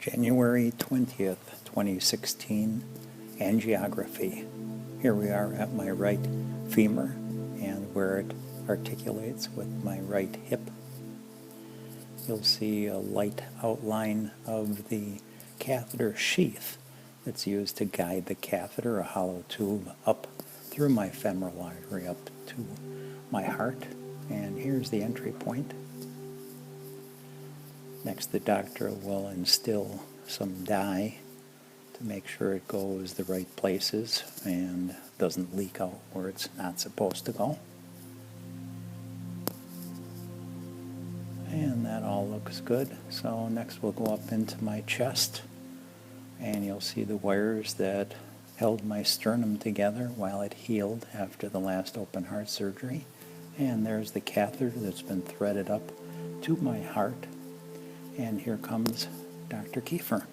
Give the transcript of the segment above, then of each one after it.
January 20th, 2016, Angiography. Here we are at my right femur and where it articulates with my right hip. You'll see a light outline of the catheter sheath that's used to guide the catheter, a hollow tube, up through my femoral artery up to my heart. And here's the entry point. Next, the doctor will instill some dye to make sure it goes the right places and doesn't leak out where it's not supposed to go. And that all looks good. So next we'll go up into my chest, and you'll see the wires that held my sternum together while it healed after the last open heart surgery. And there's the catheter that's been threaded up to my heart. And here comes Dr. Kiefer.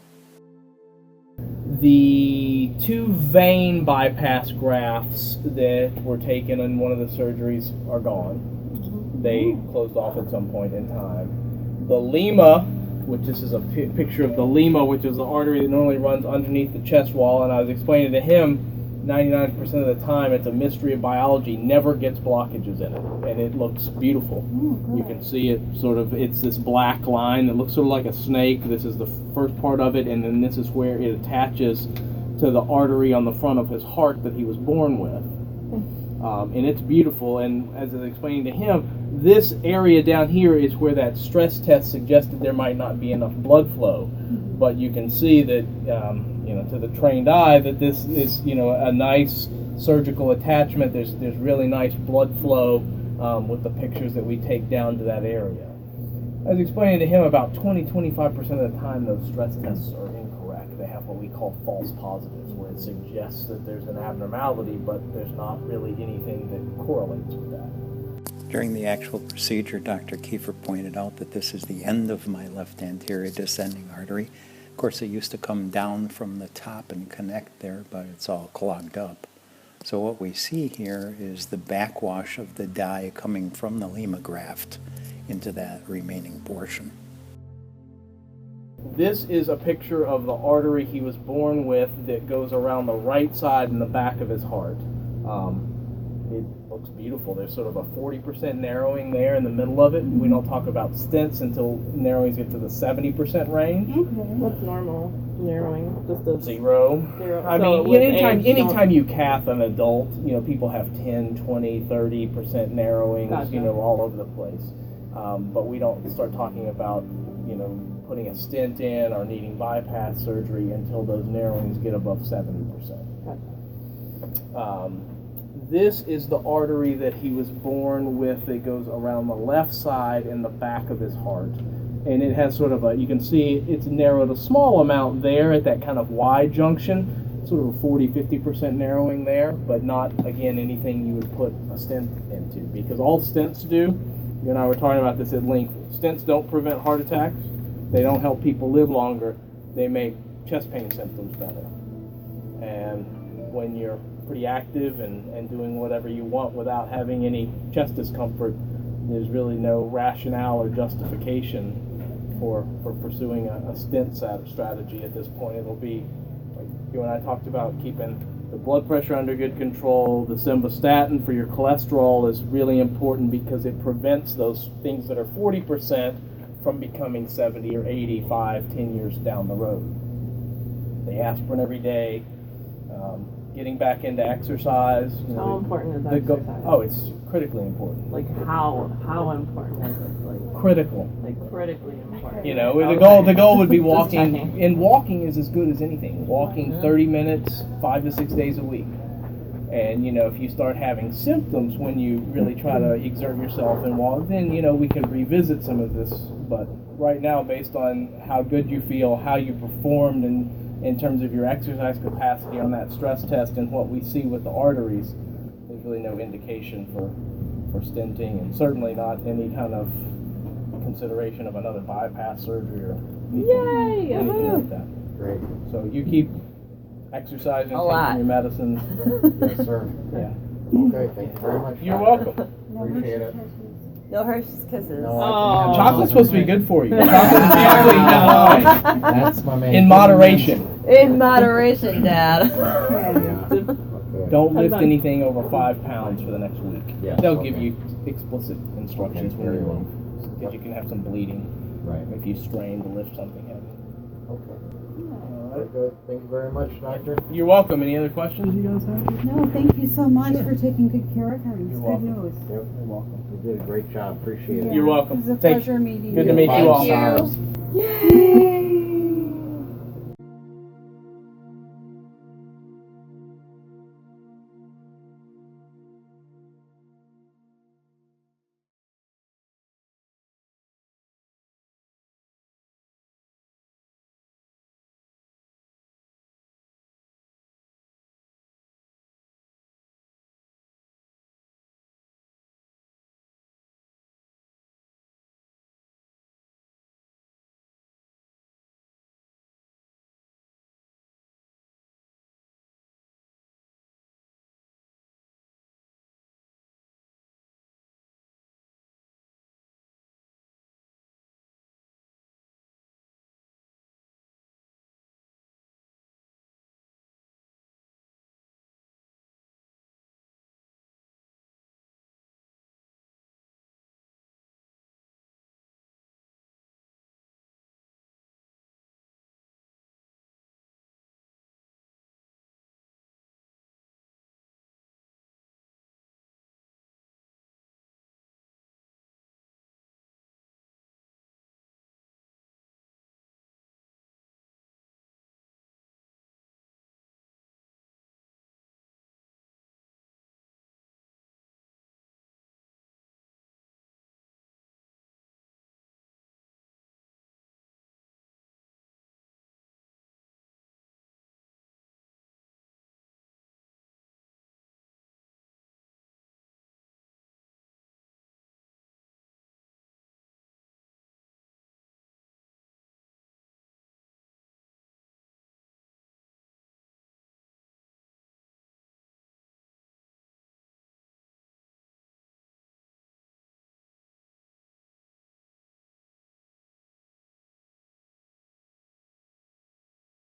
The two vein bypass grafts that were taken in one of the surgeries are gone. They closed off at some point in time. The lima, which this is a picture of the lima, which is the artery that normally runs underneath the chest wall, and I was explaining to him 99% of the time it's a mystery of biology, never gets blockages in it, and it looks beautiful. You can see it sort of, it's this black line that looks sort of like a snake. This is the first part of it, and then this is where it attaches to the artery on the front of his heart that he was born with. And it's beautiful, and as I was explaining to him, this area down here is where that stress test suggested there might not be enough blood flow. But you can see that, to the trained eye, that this is, a nice surgical attachment. There's really nice blood flow with the pictures that we take down to that area. I was explaining to him about 20-25% of the time those stress tests are incorrect. They have what we call false positives, where it suggests that there's an abnormality, but there's not really anything that correlates with that. During the actual procedure, Dr. Kiefer pointed out that this is the end of my left anterior descending artery. Of course, it used to come down from the top and connect there, but it's all clogged up. So what we see here is the backwash of the dye coming from the lima graft into that remaining portion. This is a picture of the artery he was born with that goes around the right side and the back of his heart. It looks beautiful. There's sort of a 40% narrowing there in the middle of it. We don't talk about stents until narrowings get to the 70% range. What's normal narrowing? Just a Zero. I So mean, with anytime you cath an adult, people have 10, 20, 30% narrowings, Gotcha. all over the place. But we don't start talking about, putting a stent in or needing bypass surgery until those narrowings get above 70%. This is the artery that he was born with that goes around the left side and the back of his heart. And it has sort of you can see it's narrowed a small amount there at that kind of Y junction, sort of a 40-50% narrowing there, but not, again, anything you would put a stent into. Because all stents do, you and I were talking about this at length, stents don't prevent heart attacks, they don't help people live longer, they make chest pain symptoms better. And when you're pretty active and doing whatever you want without having any chest discomfort, there's really no rationale or justification for pursuing a stent strategy at this point. It'll be, like you and I talked about, keeping the blood pressure under good control. The simvastatin for your cholesterol is really important because it prevents those things that are 40% from becoming 70 or 85, 10 years down the road. The aspirin every day, getting back into exercise. how important is exercise? It's critically important. Like how important is it? Like Critical. critically important. The goal would be Just walking, checking. and walking is as good as anything. Walking 30 minutes, 5 to 6 days a week. And if you start having symptoms when you really try to exert yourself and walk, then we can revisit some of this. But right now, based on how good you feel, how you performed, and in terms of your exercise capacity on that stress test and what we see with the arteries, there's really no indication for stenting, and certainly not any kind of consideration of another bypass surgery or anything like that. Great. So you keep exercising, taking lot. your medicines. Yes, sir. Yeah. Okay, thank you very much. You're welcome. Appreciate it. No Hershey's Kisses. No, Oh. Chocolate's supposed to be good for you. Chocolate That's my main. in moderation. In moderation, Dad. Okay. Don't How lift about- anything over 5 pounds for the next week. Yeah, They'll okay. give you explicit instructions Okay, when very you well. move. Because you can have some bleeding Right. if you strain to lift something heavy. Okay. All Very right. good. Thank you very much, Doctor. You're welcome. Any other questions you guys have? No, thank you so much Sure. for taking good care of him. It's You're good welcome. news. Yep. You're welcome. You did a great job. Appreciate it. You're welcome. It was a Take- pleasure meeting Good you. to meet you all. Thank you. Stars. Yay!